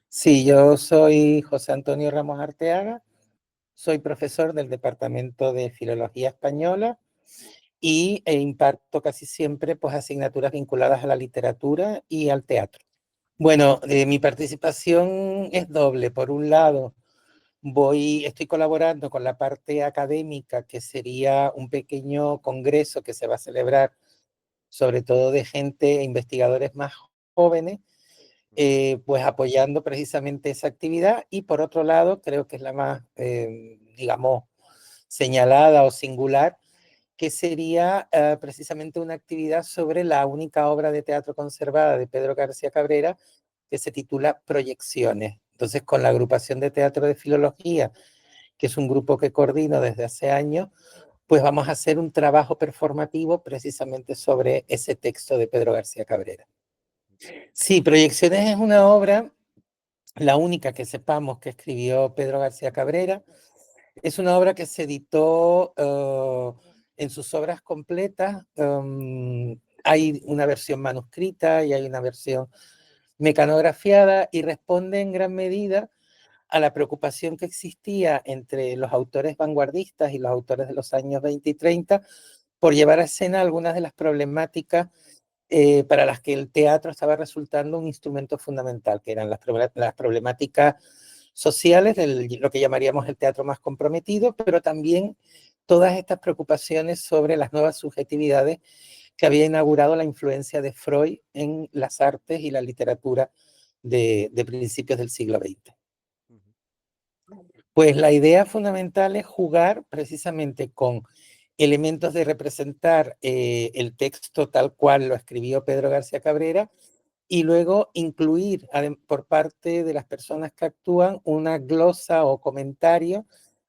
Sí, yo soy José Antonio Ramos Arteaga, soy profesor del Departamento de Filología Española e imparto casi siempre pues, asignaturas vinculadas a la literatura y al teatro. Bueno, mi participación es doble. Por un lado, estoy colaborando con la parte académica, que sería un pequeño congreso que se va a celebrar, sobre todo de gente, investigadores más jóvenes, Ujú, pues apoyando precisamente esa actividad. Y por otro lado, creo que es la más, digamos, señalada o singular, que sería precisamente una actividad sobre la única obra de teatro conservada de Pedro García Cabrera, que se titula Proyecciones. Entonces, con la agrupación de teatro de filología, que es un grupo que coordino desde hace años, pues vamos a hacer un trabajo performativo precisamente sobre ese texto de Pedro García Cabrera. ujú, Sí, Proyecciones es una obra, la única que sepamos que escribió Pedro García Cabrera. Es una obra que se editó en sus obras completas. Hay una versión manuscrita y hay una versión mecanografiada, y responde en gran medida a la preocupación que existía entre los autores vanguardistas y los autores de los años 20 y 30 por llevar a escena algunas de las problemáticas para las que el teatro estaba resultando un instrumento fundamental, que eran las problemáticas sociales, lo que llamaríamos el teatro más comprometido, pero también todas estas preocupaciones sobre las nuevas subjetividades que había inaugurado la influencia de Freud en las artes y la literatura de principios del siglo XX. ujú, Pues la idea fundamental es jugar precisamente con elementos de representar el texto tal cual lo escribió Pedro García Cabrera, y luego incluir por parte de las personas que actúan una glosa o comentario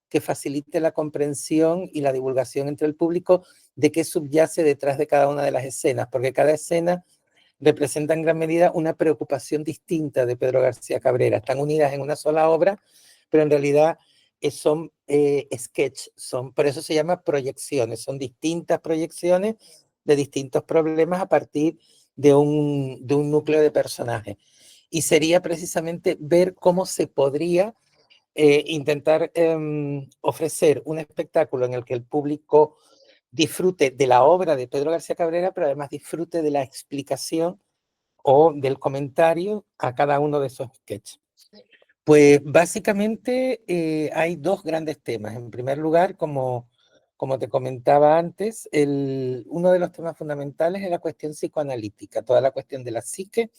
que facilite la comprensión y la divulgación entre el público de qué subyace detrás de cada una de las escenas, porque cada escena representa en gran medida una preocupación distinta de Pedro García Cabrera. Están unidas en una sola obra, pero en realidad son sketch, por eso se llama proyecciones, son distintas proyecciones de distintos problemas a partir de un núcleo de personajes. Y sería precisamente ver cómo se podría intentar ofrecer un espectáculo en el que el público disfrute de la obra de Pedro García Cabrera, pero además disfrute de la explicación o del comentario a cada uno de esos sketches. Pues básicamente hay dos grandes temas. En primer lugar, como te comentaba antes, uno de los temas fundamentales es la cuestión psicoanalítica, toda la cuestión de la psique,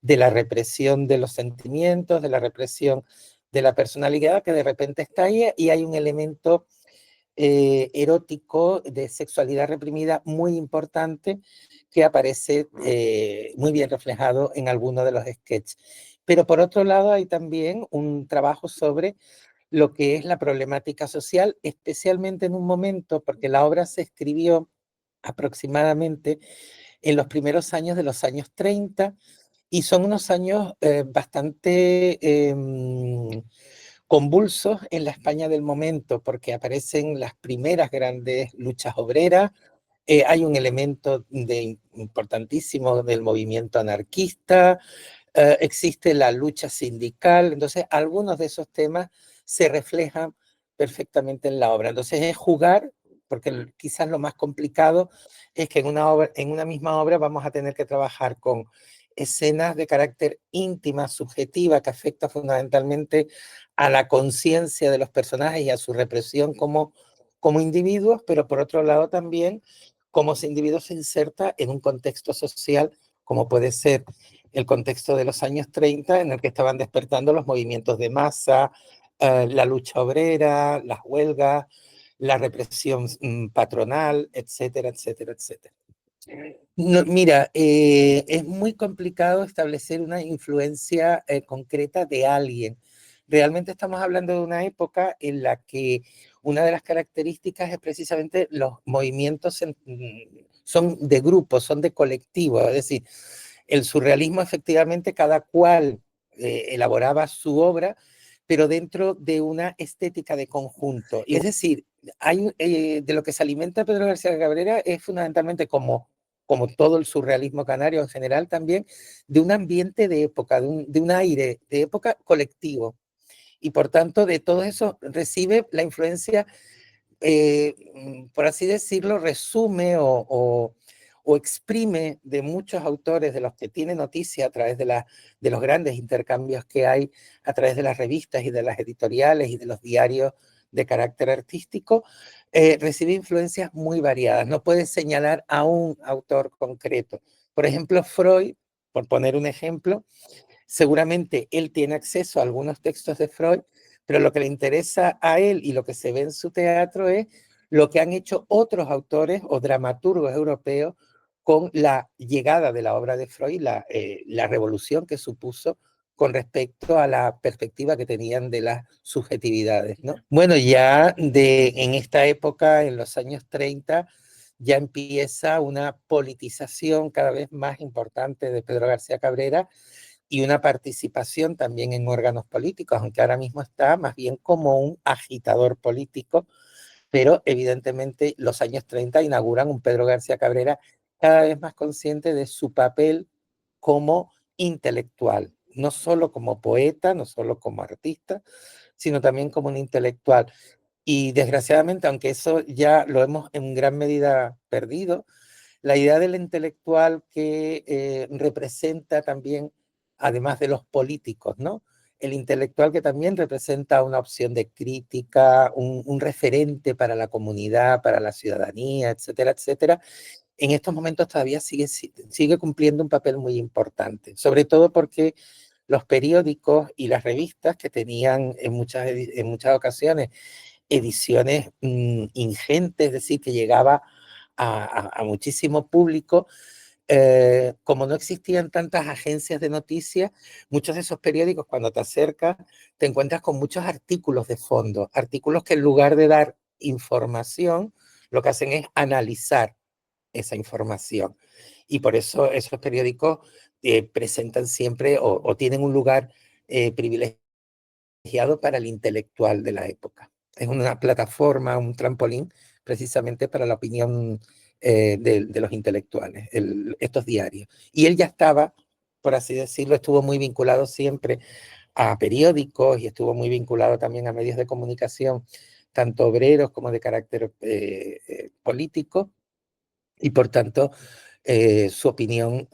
de la represión de los sentimientos, de la represión de la personalidad que de repente está ahí, y hay un elemento erótico de sexualidad reprimida muy importante que aparece muy bien reflejado en algunos de los sketches. Pero por otro lado hay también un trabajo sobre lo que es la problemática social, especialmente en un momento, porque la obra se escribió aproximadamente en los primeros años de los años 30, y son unos años bastante convulsos en la España del momento, porque aparecen las primeras grandes luchas obreras. Hay un elemento importantísimo del movimiento anarquista, existe la lucha sindical. Entonces algunos de esos temas se reflejan perfectamente en la obra. Entonces es jugar, porque quizás lo más complicado es que en una misma obra vamos a tener que trabajar con escenas de carácter íntima, subjetiva, que afecta fundamentalmente a la conciencia de los personajes y a su represión como individuos, pero por otro lado también cómo ese individuo se inserta en un contexto social, como puede ser el contexto de los años 30, en el que estaban despertando los movimientos de masa, la lucha obrera, las huelgas, la represión patronal, etcétera, etcétera, etcétera. No, mira, es muy complicado establecer una influencia concreta de alguien. Realmente estamos hablando de una época en la que una de las características es precisamente los movimientos son de grupo, son de colectivo. Es decir, el surrealismo efectivamente cada cual elaboraba su obra, pero dentro de una estética de conjunto. Y es decir, de lo que se alimenta Pedro García Cabrera es fundamentalmente como como todo el surrealismo canario en general también, de un ambiente de época, de un aire de época colectivo. Y por tanto, de todo eso recibe la influencia, por así decirlo, resume o exprime de muchos autores de los que tiene noticia a través de los grandes intercambios que hay a través de las revistas y de las editoriales y de los diarios de carácter artístico, recibe influencias muy variadas. No puedes señalar a un autor concreto. Por ejemplo, Freud, por poner un ejemplo, seguramente él tiene acceso a algunos textos de Freud, pero lo que le interesa a él y lo que se ve en su teatro es lo que han hecho otros autores o dramaturgos europeos con la llegada de la obra de Freud, la revolución que supuso con respecto a la perspectiva que tenían de las subjetividades, ¿no? Bueno, ya en esta época, en los años 30, ya empieza una politización cada vez más importante de Pedro García Cabrera y una participación también en órganos políticos, aunque ahora mismo está más bien como un agitador político, pero evidentemente los años 30 inauguran un Pedro García Cabrera cada vez más consciente de su papel como intelectual, no solo como poeta, no solo como artista, sino también como un intelectual. Y desgraciadamente, aunque eso ya lo hemos en gran medida perdido, la idea del intelectual que representa también, además de los políticos, ¿no? El intelectual que también representa una opción de crítica, un referente para la comunidad, para la ciudadanía, etcétera, etcétera, en estos momentos todavía sigue cumpliendo un papel muy importante, sobre todo porque los periódicos y las revistas que tenían en muchas ocasiones ediciones ingentes, es decir, que llegaba a muchísimo público, como no existían tantas agencias de noticias, muchos de esos periódicos cuando te acercas te encuentras con muchos artículos de fondo, artículos que en lugar de dar información, lo que hacen es analizar esa información. Y por eso esos periódicos presentan siempre o tienen un lugar privilegiado para el intelectual de la época. Es una plataforma, un trampolín, precisamente para la opinión de los intelectuales, estos diarios. Y él ya estaba, por así decirlo, estuvo muy vinculado siempre a periódicos y estuvo muy vinculado también a medios de comunicación, tanto obreros como de carácter político, y por tanto su opinión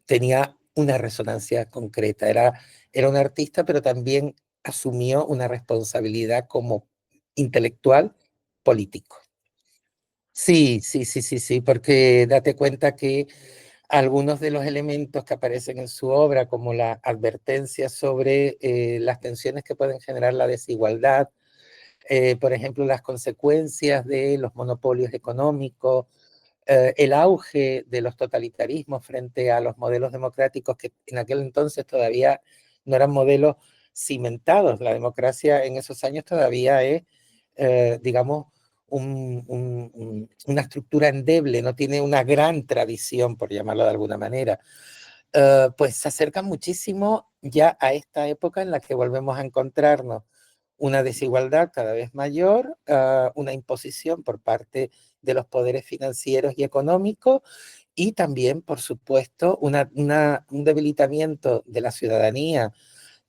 tenía una resonancia concreta. Era un artista, pero también asumió una responsabilidad como intelectual político. Sí, sí, sí, sí, sí, porque date cuenta que algunos de los elementos que aparecen en su obra, como la advertencia sobre las tensiones que pueden generar la desigualdad, por ejemplo, las consecuencias de los monopolios económicos, el auge de los totalitarismos frente a los modelos democráticos que en aquel entonces todavía no eran modelos cimentados. La democracia en esos años todavía es, digamos, una estructura endeble, no tiene una gran tradición, por llamarlo de alguna manera. Pues se acercan muchísimo ya a esta época en la que volvemos a encontrarnos una desigualdad cada vez mayor, una imposición por parte de los poderes financieros y económicos y también, por supuesto, un debilitamiento de la ciudadanía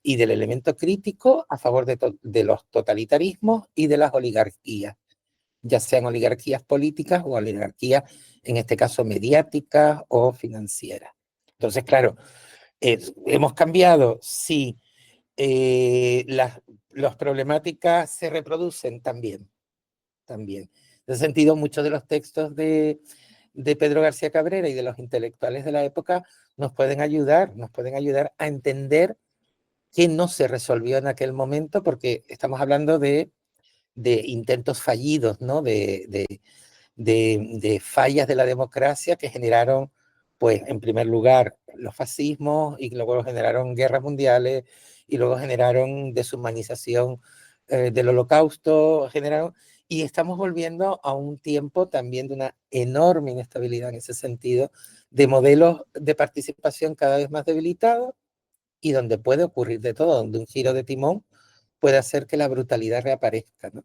y del elemento crítico a favor de los totalitarismos y de las oligarquías, ya sean oligarquías políticas o oligarquías, en este caso, mediáticas o financieras. Entonces, claro, hemos cambiado, sí, las problemáticas se reproducen también, también. En ese sentido, muchos de los textos de Pedro García Cabrera y de los intelectuales de la época nos pueden ayudar a entender qué no se resolvió en aquel momento, porque estamos hablando de intentos fallidos, ¿no? De fallas de la democracia que generaron, pues, en primer lugar, los fascismos y luego generaron guerras mundiales y luego generaron deshumanización del holocausto, generaron, y estamos volviendo a un tiempo también de una enorme inestabilidad en ese sentido, de modelos de participación cada vez más debilitados y donde puede ocurrir de todo, donde un giro de timón puede hacer que la brutalidad reaparezca, ¿no?